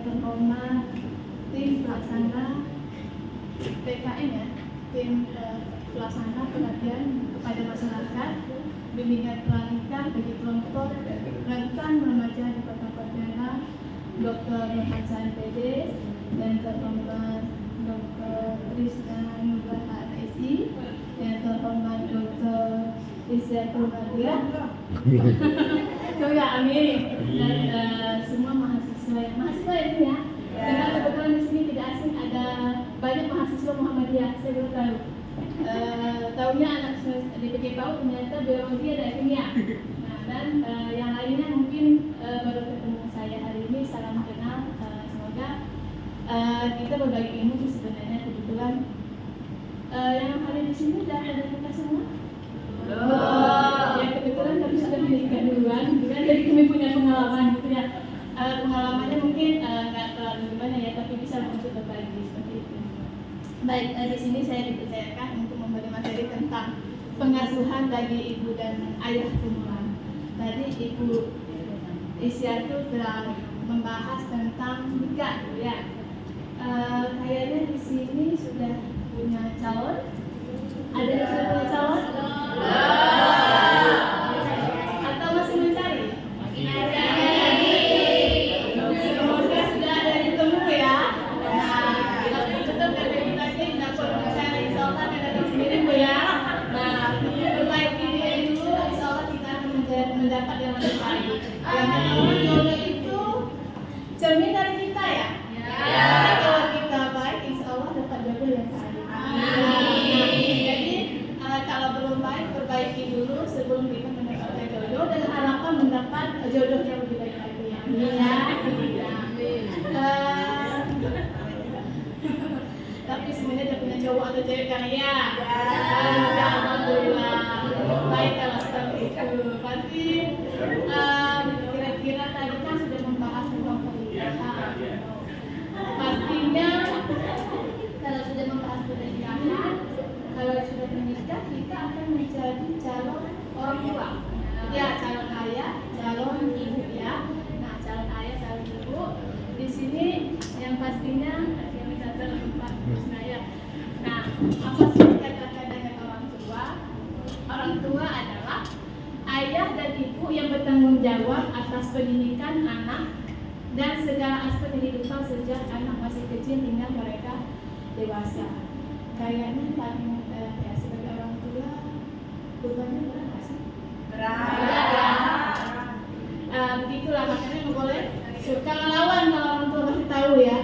terhormat tim pelaksana PKM ya, tim pelaksana pelatihan kepada masyarakat bimbingan pelantikan bagi kelompok rentan remaja di Kota Pontianak, Dr. Hasan PD dan terhormat Dr. Rizka Nugraha SI, yang terhormat Dr. Isyatul Nadia. Semoga amin. Dan semua mahasiswa ini ya. Karena kebetulan di sini tidak asing, ada banyak mahasiswa Muhammadiyah, saya baru tahu. Tahunya anak DPT PAUD ternyata biologi ada kimia. Nah, dan yang lainnya mungkin baru ketemu saya hari ini, salam kenal. Semoga kita berbagi ilmu sebenarnya kebetulan yang ada di sini sudah ada kita semua. Ya kebetulan kami sudah menikah duluan, bukan jadi kami punya pengalaman gitu ya. Pengalamannya mungkin nggak terlalu gimana ya, tapi bisa untuk berbagi seperti itu. Baik, di sini saya dipercayakan untuk memberi materi tentang pengasuhan bagi ibu dan ayah semua. Tadi Ibu Isyatul telah membahas tentang nikah, ya. Kayaknya di sini sudah punya calon. Ada yang sudah punya calon? Atau masih mencari? Semoga sudah ada yang ketemu ya. Nah, tetap dari kita ini dapat mencari, insya Allah akan datang sendiri Bu ya. Nah, perbaiki diri dulu, insya Allah kita akan mendapat yang lebih baik. Yang pertama jodoh itu cermin dari kita ya. Kalau kita baik, insya Allah dapat jodoh yang baik. Jadi kalau belum baik, perbaiki dulu sebelum kita mendapatkan jodoh dan harapan mendapat jodoh yang lebih baik lagi. Ya. Tapi sebenarnya dia punya cowok atau cewek kan ya? Ya, alhamdulillah. Baik kalau seperti itu. Berarti kira-kira tadi kan sudah membahas tentang pernikahan. Pastinya kalau sudah membahas pernikahan, kalau sudah menikah kita akan menjadi calon orang tua. Ya, calon ayah, calon ibu ya. Nah, calon ayah, calon ibu. Di sini yang pastinya yang bisa terlibat saya. Nah, apa sih dikatakan dengan orang tua? Orang tua adalah ayah dan ibu yang bertanggung jawab atas pendidikan anak dan segala aspek kehidupan sejak anak masih kecil hingga mereka dewasa. Kayaknya paling ya sebagai orang tua bebannya berat nggak sih? Berat ya. Begitulah makanya nggak boleh suka ngelawan kalau orang tua kasih tahu ya.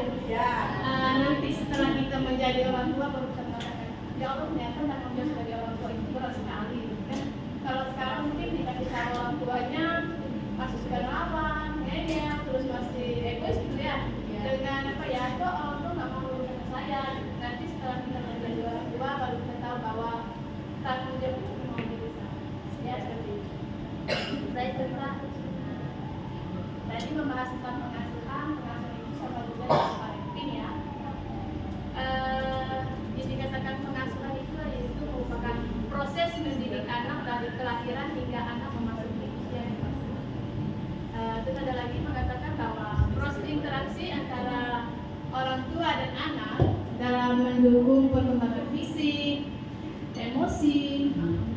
Nanti setelah kita menjadi orang tua baru kita mengatakan ya Allah ternyata tanggung jawab sebagai orang tua itu berat sekali kan. Kalau sekarang mungkin dikasih tahu orang tuanya masih suka ngelawan, ngeyel, terus masih egois gitu ya. Dengan apa ya itu orang tua nggak mau urusan saya. Nanti setelah kita menjadi orang tua baru kita tahu bahwa tanggung jawab itu mau besar. Ya seperti itu. Baik setelah tadi membahas tentang pengasuhan itu sama juga dengan parenting ya. Yang dikatakan pengasuhan itu yaitu merupakan proses mendidik anak dari kelahiran hingga anak memasuki usia dewasa. Terus ada lagi mengatakan bahwa proses interaksi antara orang tua dan anak dalam mendukung perkembangan fisik, emosi,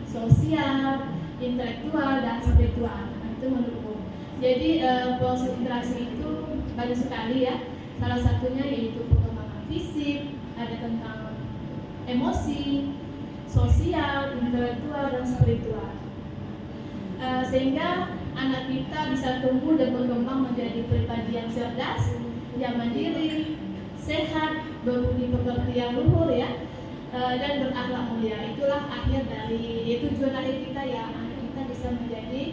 sosial, intelektual, dan spiritual. Itu mendukung. Jadi proses interaksi itu banyak sekali ya. Salah satunya yaitu perkembangan fisik, ada tentang emosi, sosial, intelektual, dan spiritual. Sehingga anak kita bisa tumbuh dan berkembang menjadi pribadi yang cerdas, yang mandiri, sehat, berbudi pekerti yang luhur ya, dan berakhlak mulia. Itulah akhir dari tujuan akhir kita ya, anak kita bisa menjadi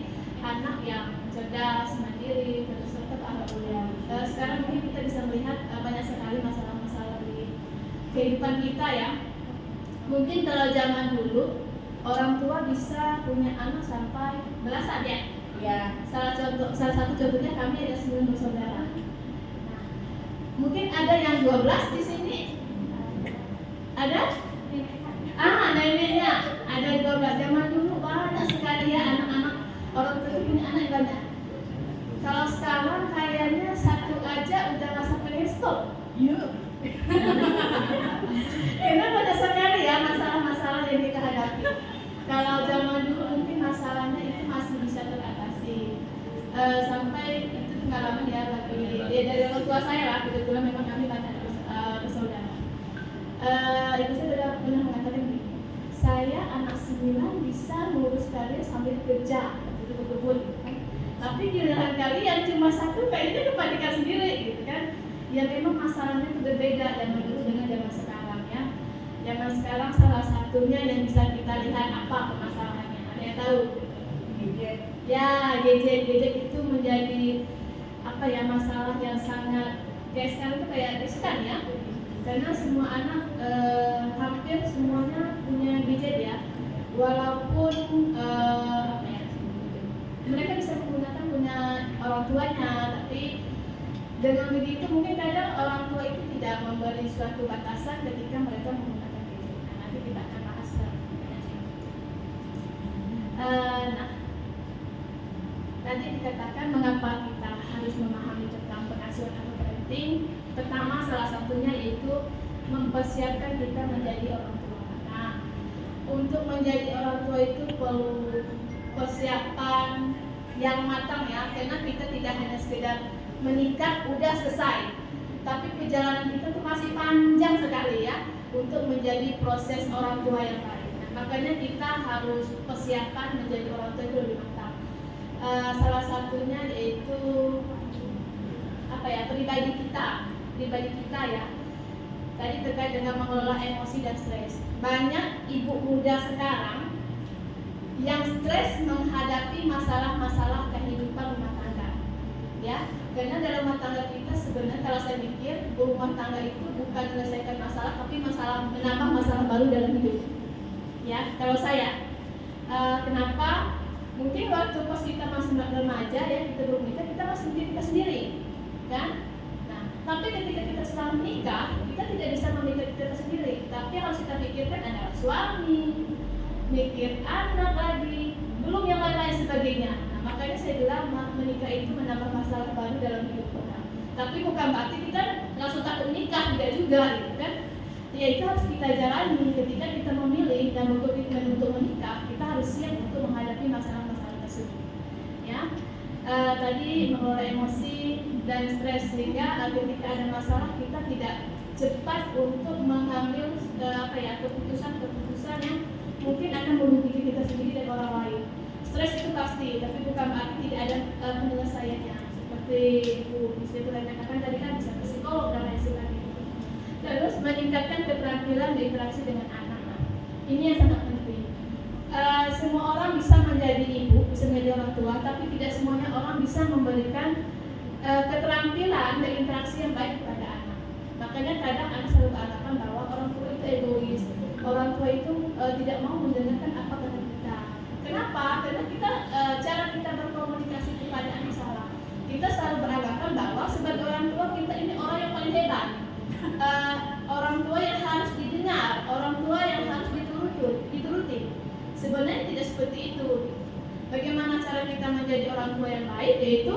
anak yang cerdas, mandiri, berserta berakhlak mulia. Sekarang mungkin kita bisa melihat banyak sekali masalah-masalah di kehidupan kita ya. Mungkin kalau zaman dulu orang tua bisa punya anak sampai belasan ya. Ya. Salah satu contohnya kami ada 9 bersaudara. Nah, mungkin ada yang 12 di sini. Ada? Neneknya ada 12. Zaman dulu banyak sekali ya anak-anak orang tua punya anak banyak. Kalau sekarang kayaknya satu aja udah nggak sampai stop. Yuk. Karena banyak sekali ya masalah-masalah yang kita hadapi. Kalau zaman dulu mungkin masalahnya itu masih bisa teratasi. Sampai itu pengalaman ya dari orang tua saya lah, kebetulan memang kami banyak bersaudara. Ibu saya pernah mengatakan begini, saya anak 9 bisa ngurus kalian sambil kerja, itu betul-betul. Tapi giliran kalian cuma satu, kayaknya kepanikan sendiri, gitu kan? Ya memang masalahnya itu berbeda zaman dulu dengan zaman sekarang ya. Zaman sekarang salah satunya yang bisa kita lihat apa permasalahannya? Ada yang tahu? Gadget. Ya, gadget itu menjadi apa ya, masalah yang sangat kayak sekarang itu kayak riskan ya. Karena semua anak hampir semuanya punya gadget ya. Walaupun mereka bisa menggunakan punya orang tuanya, tapi dengan begitu mungkin kadang orang tua itu tidak memberi suatu batasan ketika mereka menggunakan gadget. Nah, nanti kita akan bahas. Nah, tadi dikatakan mengapa kita harus memahami tentang pengasuhan atau parenting. Pertama, salah satunya yaitu mempersiapkan kita menjadi orang tua. Nah, untuk menjadi orang tua itu perlu persiapan yang matang ya, karena kita tidak hanya sekedar menikah udah selesai, tapi perjalanan kita tuh masih panjang sekali ya untuk menjadi proses orang tua yang baik. Nah, makanya kita harus persiapan menjadi orang tua itu lebih matang. Salah satunya yaitu apa ya, pribadi kita ya. Tadi terkait dengan mengelola emosi dan stres. Banyak ibu muda sekarang yang stres menghadapi masalah-masalah kehidupan rumah tangga, ya. Karena dalam rumah tangga kita sebenarnya kalau saya pikir rumah tangga itu bukan menyelesaikan masalah, tapi menambah masalah baru dalam hidup, ya. Kalau saya, kenapa? Mungkin waktu pas kita masih remaja ya, kita belum nikah, kita masih mikir kita sendiri, kan? Nah, tapi ketika kita setelah menikah, kita tidak bisa memikirkan kita sendiri, tapi harus kita pikirkan adalah suami, mikir anak lagi, belum yang lain-lain sebagainya. Nah, makanya saya bilang menikah itu menambah masalah baru dalam hidup kita. Tapi bukan berarti kita langsung takut menikah, tidak juga, gitu kan? Ya itu harus kita jalani ketika kita memilih dan untuk menikah, kita harus siap untuk menghadapi masalah-masalah tersebut. Ya, tadi mengelola emosi dan stres sehingga ketika ada masalah kita tidak cepat untuk mengambil keputusan yang mungkin akan merugikan kita sendiri dan orang lain. Stres itu pasti, tapi bukan berarti tidak ada penyelesaiannya. Seperti Bu Bisri itu katakan tadi kan bisa psikolog dan lain sebagainya. Terus meningkatkan keterampilan berinteraksi dengan anak. Ini yang sangat penting. Semua orang bisa menjadi ibu, bisa menjadi orang tua, tapi tidak semuanya orang bisa memberikan keterampilan berinteraksi yang baik kepada anak. Makanya kadang anak selalu beranggapan bahwa orang tua itu egois. Orang tua itu tidak mau mendengarkan apa kata kita. Kenapa? Karena cara kita berkomunikasi kepada anak salah. Kita selalu beranggapan bahwa sebagai orang tua kita ini orang yang paling hebat, orang tua yang harus didengar, orang tua yang harus dituruti. Sebenarnya tidak seperti itu. Bagaimana cara kita menjadi orang tua yang baik? Yaitu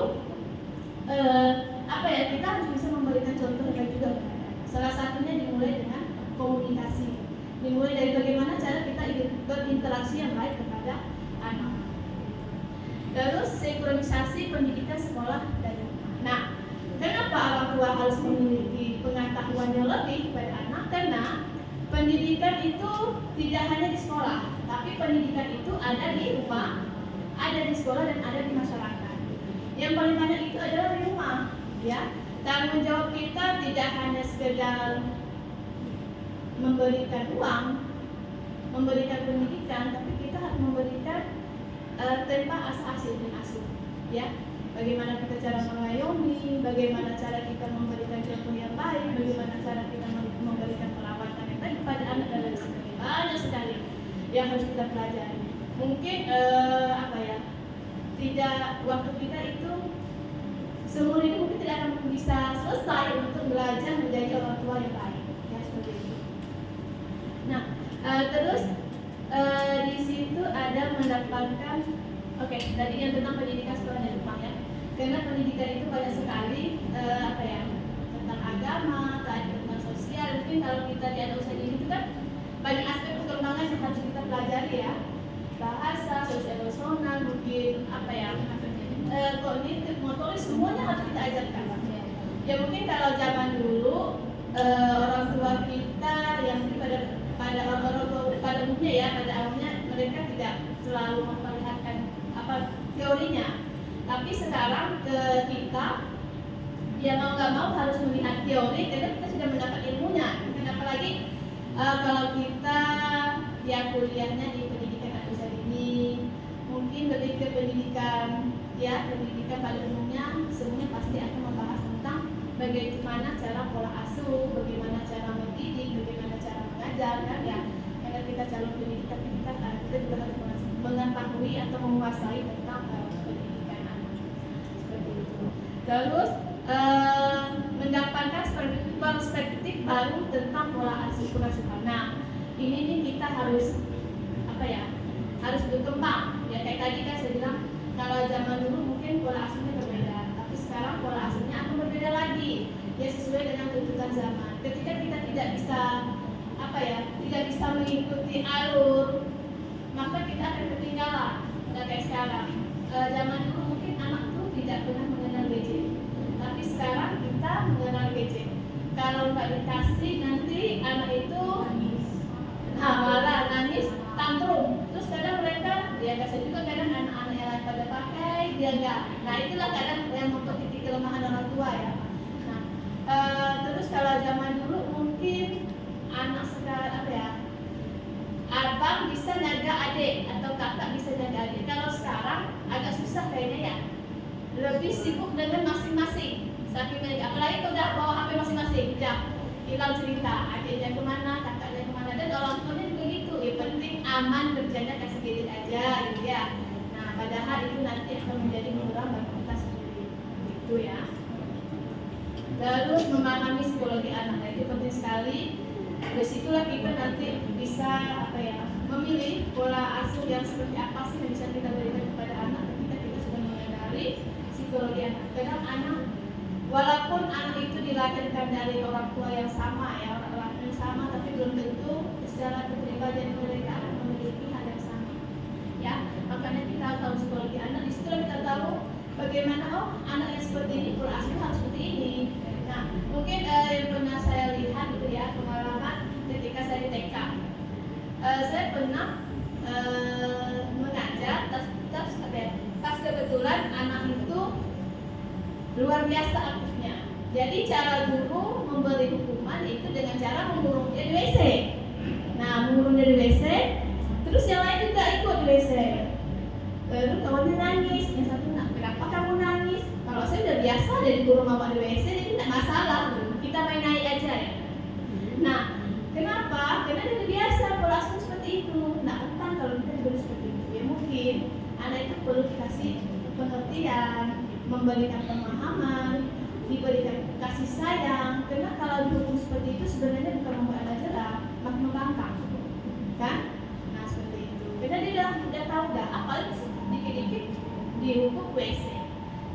kita harus bisa memberikan contoh yang baik juga. Salah satunya dimulai dengan komunikasi. Dimulai dari bagaimana cara kita berinteraksi yang baik kepada anak. Terus sinkronisasi pendidikan sekolah dan rumah. Nah, kenapa orang tua harus memiliki pengetahuan yang lebih kepada anak? Karena pendidikan itu tidak hanya di sekolah, tapi pendidikan itu ada di rumah, ada di sekolah dan ada di masyarakat. Yang paling banyak itu adalah di rumah, ya. Tanggung jawab kita tidak hanya sekedar memberikan uang, memberikan pendidikan, tapi kita harus memberikan tempat asuh dan asuh, ya. Bagaimana kita cara mengayomi, bagaimana cara kita memberikan contoh yang baik, bagaimana cara kita memberikan perawatan yang baik kepada anak dan lain sebagainya. Banyak sekali yang harus kita pelajari. Mungkin tidak waktu kita itu seumur hidup mungkin tidak akan bisa selesai untuk belajar menjadi orang tua yang baik, ya seperti itu. Nah, terus di situ ada mendapatkan, tadi yang tentang pendidikan sekolah dan rumah ya. Karena pendidikan itu banyak sekali tentang agama personal, mungkin apa ya, kognitif, motoris, semuanya harus kita ajarkan. Ya mungkin kalau zaman dulu orang tua kita yang pada orang-orang pada umumnya ya, pada awalnya mereka tidak selalu memperlihatkan apa teorinya. Tapi sekarang kita ya mau nggak mau harus melihat teori karena kita sudah mendapat ilmunya. Dan apalagi kalau kita ya kuliahnya di pendidikan Al-Azhar ini, mungkin lebih ke pendidikan ya, pendidikan pada umumnya semuanya pasti akan membahas tentang bagaimana cara pola asuh, bagaimana cara mendidik, bagaimana cara mengajar kan ya. Karena kita calon pendidikan kita juga harus mengetahui atau menguasai tentang pendidikan anak seperti itu. Terus mendapatkan perspektif baru tentang pola asuh pengasuhan. Nah, ini nih kita harus apa ya? Harus berkembang. Ya kayak tadi kan saya bilang kalau zaman dulu mungkin pola asuhnya berbeda, tapi sekarang pola asuhnya akan berbeda lagi. Ya sesuai dengan tuntutan zaman. Ketika kita tidak bisa apa ya? Tidak bisa mengikuti alur, maka kita akan ketinggalan. Nah, kayak sekarang. Zaman dulu mungkin anak tuh tidak pernah mengenal gadget. Tapi sekarang kita mengenal gadget. Kalau nggak dikasih nanti anak itu marah, nangis, tantrum. Terus kadang mereka dia kasih juga kadang anak-anak yang lain pada pakai dia enggak. Nah itulah kadang yang untuk titik kelemahan orang tua ya. Nah terus kalau zaman dulu mungkin anak sekarang apa ya, abang bisa jaga adik atau kakak bisa jaga adik. Kalau sekarang agak susah kayaknya ya. Lebih sibuk dengan masing-masing. Saking mereka, apalagi udah bawa HP masing-masing, udah hilang cerita, adiknya kemana, kakaknya kemana, dan orang tuanya juga gitu. Yang penting aman kerjanya kasih gadget aja, gitu ya. Nah, padahal itu nanti akan menjadi murah bagi kita sendiri, gitu ya. Terus memahami psikologi anak, nah, itu penting sekali. Dari situlah kita nanti bisa apa ya, memilih pola asuh yang seperti apa sih yang bisa kita berikan kepada anak ketika kita sudah mengenali psikologi anak. Karena anak, walaupun anak itu dilahirkan dari orang tua yang sama ya, orang yang sama, tapi belum tentu secara kepribadian mereka akan memiliki hal yang sama. Ya, makanya kita tahu psikologi anak. Di situ kita tahu bagaimana anak yang seperti ini pola asuh harus seperti ini. Nah, mungkin yang pernah saya lihat itu ya pengalaman ketika saya di TK. Saya pernah mengajar, pas kebetulan anak itu luar biasa aktifnya. Jadi cara guru memberi hukuman itu dengan cara mengurung dia di WC. Nah, mengurung dia di WC, terus yang lain juga ikut di WC. Lalu kawannya nangis, yang satu nak, kenapa kamu nangis? Kalau saya udah biasa dari guru mama di WC, jadi tidak masalah. Kita main naik aja ya. Nah, kenapa? Karena dia biasa pola asuh seperti itu. Nah, kan kalau kita diberi seperti itu, ya mungkin anak itu perlu dikasih pengertian, memberikan pemahaman, diberikan kasih sayang. Karena kalau dihukum seperti itu sebenarnya bukan membuat anak jerah, malah membangkang, kan? Nah seperti itu. Karena dia udah tahu dah, apalagi dikit-dikit dihukum WC,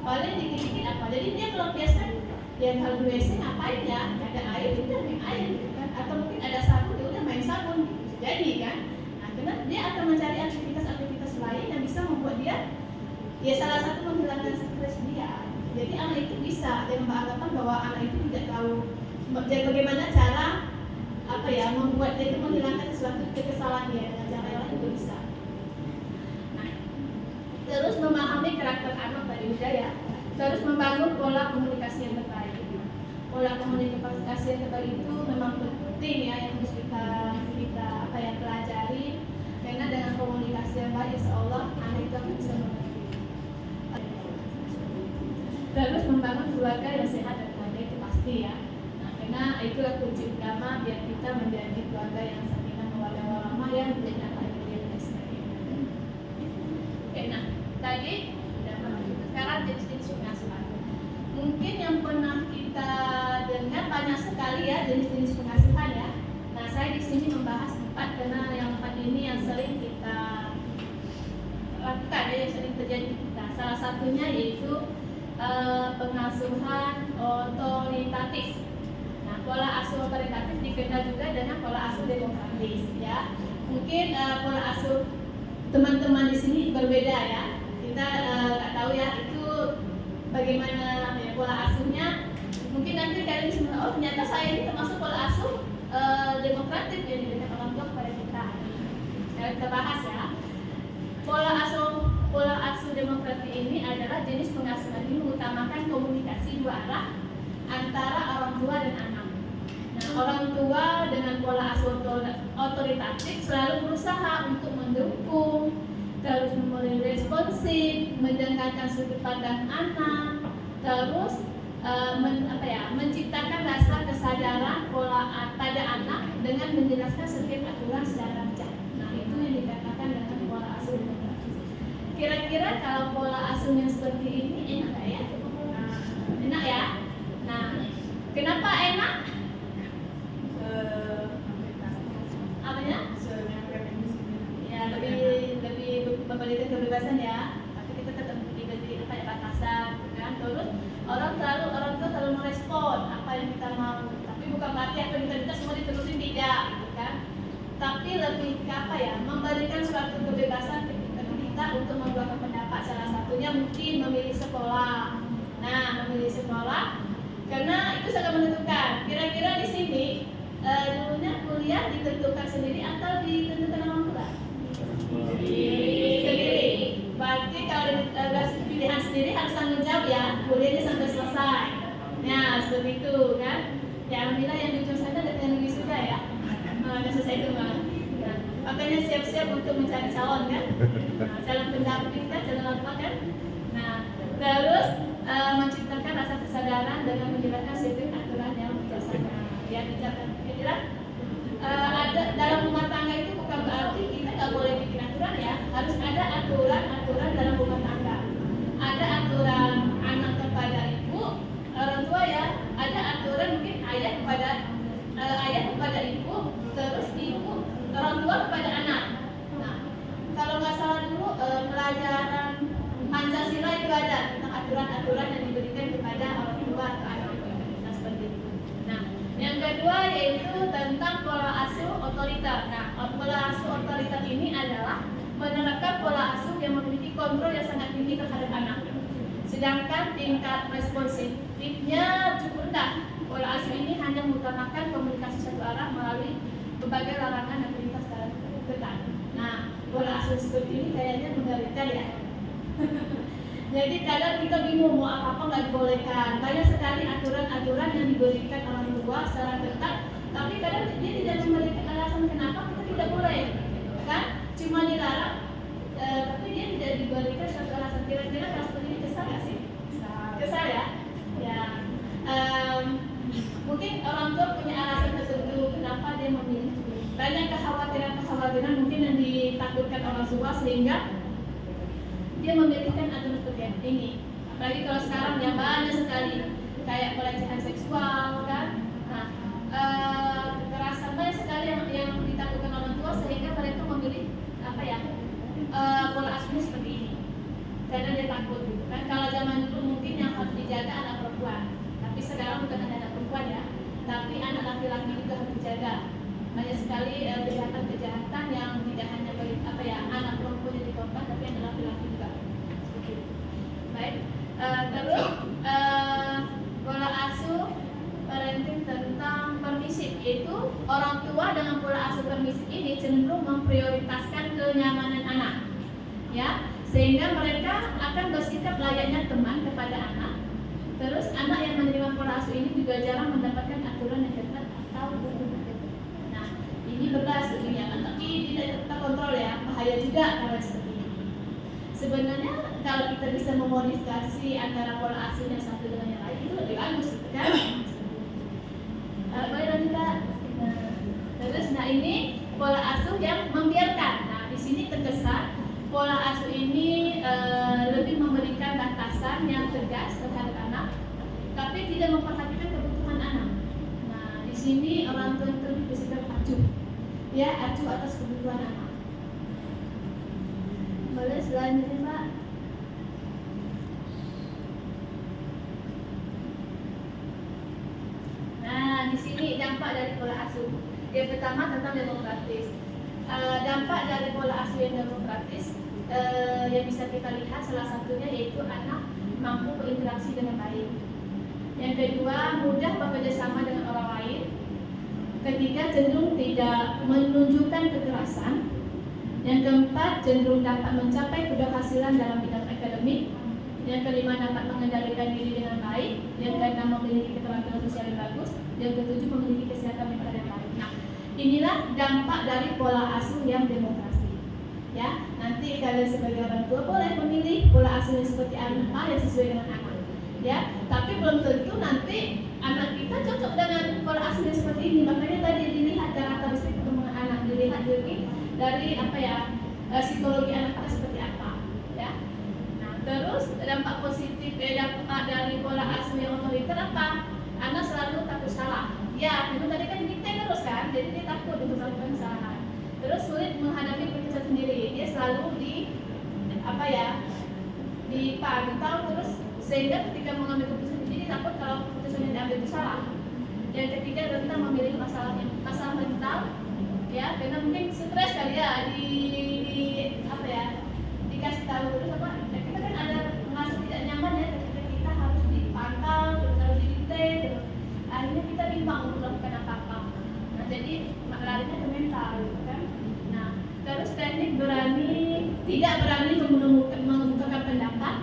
paling dikit-dikit apa. Jadi dia melampiaskan ya kalau di WC ngapain ya? Gak ada air, dia main air, gitu kan? Atau mungkin ada sabun, dia udah main sabun, bisa jadi kan? Nah karena dia akan mencari aktivitas-aktivitas lain yang bisa membuat dia ya salah satu menghilangkan stres dia. Jadi anak itu bisa, dan beranggapan bahwa anak itu tidak tahu bagaimana cara apa ya membuat dia itu menghilangkan sesuatu kekesalan dia dengan cara yang lain itu bisa. Nah, terus memahami karakter anak tadi udah ya. Terus membangun pola komunikasi yang terbaik. Pola komunikasi yang terbaik itu memang penting ya yang harus kita apa ya pelajari. Karena dengan komunikasi yang baik, insya Allah anak itu akan bisa mengerti. Terus membangun keluarga yang sehat dan bahagia itu pasti ya. Nah, karena itulah kunci utama biar kita menjadi keluarga yang sakinah mawaddah warahmah yang menjadi anak yang baik. Oke, nah tadi sekarang jenis-jenis pengasuhan. Mungkin yang pernah kita dengar banyak sekali ya jenis-jenis pengasuhan ya. Nah, saya di sini membahas 4 karena yang 4 ini yang sering kita lakukan ya, yang sering terjadi di kita. Salah satunya yaitu pengasuhan otoritatif. Nah, pola asuh otoritatif dikenal juga dengan pola asuh demokratis ya. Mungkin pola asuh teman-teman di sini berbeda ya. Kita nggak tahu ya itu bagaimana ya pola asuhnya. Mungkin nanti kalian bisa oh ternyata saya ini termasuk pola asuh demokratis yang diberikan orang tua kepada kita. Sekarang kita bahas ya. Pola asuh demokratis ini adalah jenis pengasuhan ini mengutamakan komunikasi dua arah antara orang tua dan anak. Nah, orang tua dengan pola asuh otoritatif selalu berusaha untuk mendukung, terus memberi responsif, mendengarkan sudut pandang anak, terus menciptakan rasa kesadaran pola pada anak dengan menjelaskan setiap aturan secara bijak. Nah, itu yang dikatakan dengan pola asuh demokratis. Kira-kira kalau pola asuh yang seperti ini enak gak ya? Enak ya? Nah, kenapa enak? Apanya? Ya, lebih memberikan kebebasan ya. Tapi kita tetap diberi batasan, kan? Terus orang tua selalu merespon apa yang kita mau. Tapi bukan berarti apa yang kita minta semua diturutin, tidak, gitu kan? Tapi lebih ke apa ya? Memberikan suatu kebebasan kita untuk mengeluarkan pendapat. Salah satunya mungkin memilih sekolah. Nah, memilih sekolah karena itu sangat menentukan. Kira-kira di sini dulunya kuliah ditentukan sendiri atau ditentukan orang tua? Sendiri. Berarti kalau pilihan sendiri harus tanggung jawab ya, kuliahnya sampai selesai. Nah, seperti itu kan. Ya, alhamdulillah yang di ujung sana ada yang lebih suka ya. Udah selesai itu mah. Nah, makanya siap-siap untuk mencari calon kan. Nah, calon pendamping kan, calon apa kan. Nah, terus menciptakan rasa kesadaran dengan menjelaskan setiap aturan yang bijaksana. Ya, bijaksana. Jelas? Ada dalam rumah tangga itu bukan berarti kita nggak boleh bikin aturan ya. Harus ada aturan dalam rumah tangga. Ada aturan anak kepada ibu, orang tua ya. Ada aturan mungkin ayah kepada ibu, terus ibu orang tua kepada anak. Nah, kalau nggak salah dulu pelajaran Pancasila itu ada tentang aturan-aturan yang diberikan kepada orang tua atau anak. Nah, seperti itu. Nah, yang kedua yaitu tentang pola asuh otoriter. Nah, pola asuh otoriter ini adalah menerapkan pola asuh yang memiliki kontrol yang sangat tinggi terhadap anak. Sedangkan tingkat responsifnya cukup rendah. Pola asuh ini hanya mengutamakan komunikasi satu arah melalui berbagai larangan aktivitas secara ketat. Nah, pola asuh seperti ini kayaknya mengerikan ya. Jadi kadang kita bingung mau apa nggak dibolehkan. Banyak sekali aturan-aturan yang diberikan orang tua secara ketat, tapi kadang dia tidak memberikan alasan kenapa kita tidak boleh, kan? Cuma dilarang, tapi dia tidak diberikan suatu alasan. Kira-kira kalau seperti ini kesal nggak sih? Kesal ya? Ya. Mungkin orang tua punya alasan tertentu kenapa dia memilih. Banyak kekhawatiran mungkin yang ditakutkan orang tua sehingga dia memilihkan aturan seperti ini. Apalagi kalau sekarang yang banyak sekali kayak pelecehan seksual kan. Nah, kekerasan banyak sekali yang ditakutkan orang tua sehingga mereka memilih pola asuhnya seperti ini. Karena dia takut gitu kan. Kalau zaman dulu mungkin yang harus dijaga anak perempuan. Tapi sekarang bukan hanya anak perempuan ya, tapi anak laki-laki juga harus dijaga. Banyak sekali kejahatan yang tidak hanya bagi anak perempuan yang dikorban, tapi anak laki-laki juga. Baik, terus pola asuh parenting tentang permisif, yaitu orang tua dengan pola asuh permisif ini cenderung memprioritaskan kenyamanan anak, ya, sehingga mereka akan bersikap layaknya teman kepada anak. Terus anak yang menerima pola asuh ini juga jarang mendapatkan aturan yang ketat atau hukuman. Nah, ini berbahas dunia, tapi tidak terkontrol ya, bahaya juga kalau seperti ini. Sebenarnya kalau kita bisa memodifikasi antara pola asuh yang satu dengan yang lain itu lebih bagus, kan? Boleh lanjut Kak? Terus, ini pola asuh yang membiarkan. Nah, di sini terkesan pola asuh ini lebih memberikan batasan yang tegas terhadap anak, tapi tidak memperhatikan kebutuhan anak. Nah, di sini orang tua itu lebih bersikap acuh, ya, acuh atas kebutuhan anak. Boleh selanjutnya Pak? Nah, di sini dampak dari pola asuh. Yang pertama tentang demokratis. dampak dari pola asuh yang demokratis yang bisa kita lihat salah satunya yaitu anak mampu berinteraksi dengan baik. Yang kedua, mudah bekerja sama dengan orang lain. Ketiga, cenderung tidak menunjukkan kekerasan. Yang keempat, cenderung dapat mencapai keberhasilan dalam bidang akademik. Yang kelima, dapat mengendalikan diri dengan baik. Yang keenam, memiliki keterampilan sosial yang bagus. Yang ketujuh, memiliki kesehatan mental yang baik. Nah, inilah dampak dari pola asuh yang demokrasi. Ya, nanti kalian sebagai orang tua boleh memilih pola asuh yang seperti apa yang sesuai dengan anak. Ya, tapi belum tentu nanti anak kita cocok dengan pola asuh yang seperti ini. Makanya tadi dilihat karakteristik perkembangan anak, dilihat dari apa ya, psikologi anak kita seperti apa. Ya. Nah, terus dampak positif dampak dari pola asuh yang otoriter apa? Anak selalu takut salah. Ya, itu tadi kan didikte terus kan, jadi dia takut untuk melakukan kesalahan. Terus sulit menghadapi keputusan sendiri. Dia selalu dipantau terus, sehingga ketika mengambil keputusan dia takut kalau keputusan yang diambil itu salah. Yang ketiga, rentan memiliki masalah mental, ya, karena mungkin stres kali ya dikasih tahu terus apa? Kita kan ada merasa tidak nyaman ya ketika kita harus dipantau, terus harus didikte, terus akhirnya kita bimbang untuk melakukan apa-apa. Nah, jadi larinya ke mental, gitu kan. Nah, terus teknik tidak berani mengungkapkan pendapat,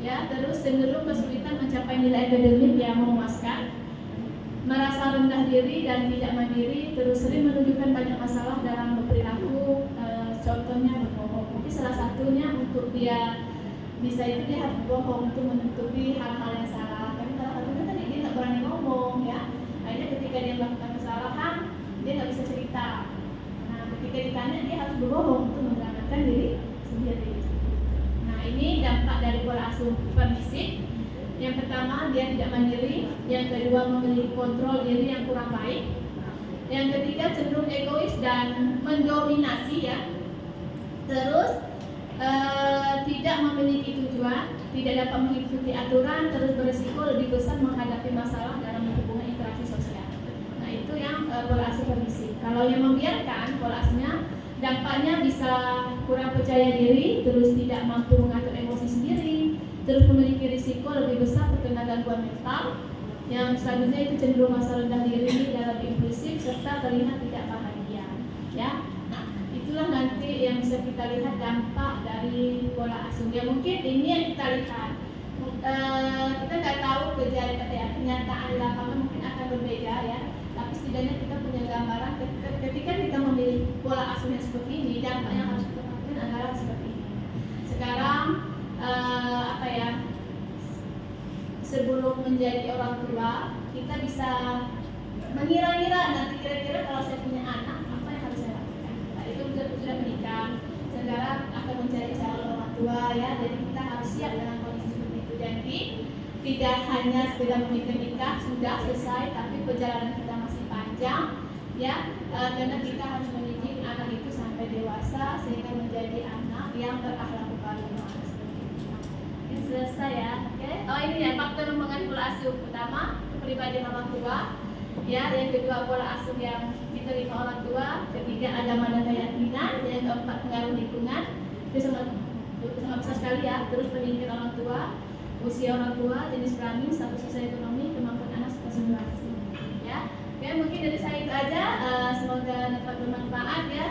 ya, terus cenderung kesulitan mencapai nilai akademik yang memuaskan, merasa rendah diri dan tidak mandiri, terus sering menunjukkan banyak masalah dalam berperilaku, contohnya berbohong. Mungkin salah satunya untuk dia bisa itu dia harus berbohong untuk menutupi hal-hal yang salah. Karena salah satunya tadi dia nggak berani ngomong, ya. Akhirnya ketika dia melakukan kesalahan, dia nggak bisa cerita. Nah, ketika ditanya dia harus berbohong untuk menyelamatkan diri sendiri. Nah, ini dampak dari pola asuh permisif. Yang pertama, dia tidak mandiri. Yang kedua, memiliki kontrol diri yang kurang baik. Yang ketiga, cenderung egois dan mendominasi, ya. Terus tidak memiliki tujuan, tidak dapat mengikuti aturan, terus berisiko lebih besar menghadapi masalah dalam hubungan interaksi sosial. Nah, itu yang pola asuh permisif. Kalau yang membiarkan, pola asuhnya dampaknya bisa kurang percaya diri, terus tidak mampu mengatur emosi sendiri, terus memiliki risiko lebih besar terkena gangguan mental. Yang selanjutnya itu cenderung merasa rendah diri dan lebih impulsif serta terlihat tidak bahagia. Ya, nah itulah nanti yang bisa kita lihat dampak dari pola asuh. Ya, mungkin ini yang kita lihat. Kita nggak tahu kenyataan di lapangan mungkin akan berbeda, ya. Tapi setidaknya kita punya gambaran ketika kita memilih pola asuh yang seperti ini, dampak yang harus kita lakukan adalah seperti ini. Sekarang sebelum menjadi orang tua, kita bisa mengira-ngira nanti kira-kira kalau saya punya anak apa yang harus saya lakukan. Nah, itu sudah menikah, sekarang akan mencari calon orang tua, ya. Jadi kita harus siap dengan kondisi seperti itu. Jadi tidak hanya sekedar menikah sudah selesai, tapi perjalanan kita masih panjang, ya. Karena kita harus mendidik anak itu sampai dewasa sehingga menjadi anak yang berakhlak karimah. Selesai, ya. Oke. Oh, ini ya faktor mempengaruhi pola asuh. Pertama, kepribadian orang tua, ya. Yang kedua, pola asuh yang diterima orang tua. Ketiga, agama dan keyakinan. Yang keempat, pengaruh lingkungan. Itu sangat besar sekali, ya. Terus pendidikan orang tua, usia orang tua, jenis kelamin, status sosial ekonomi, kemampuan anak serta situasi. Ya. Oke, mungkin dari saya itu aja. Semoga dapat bermanfaat, ya.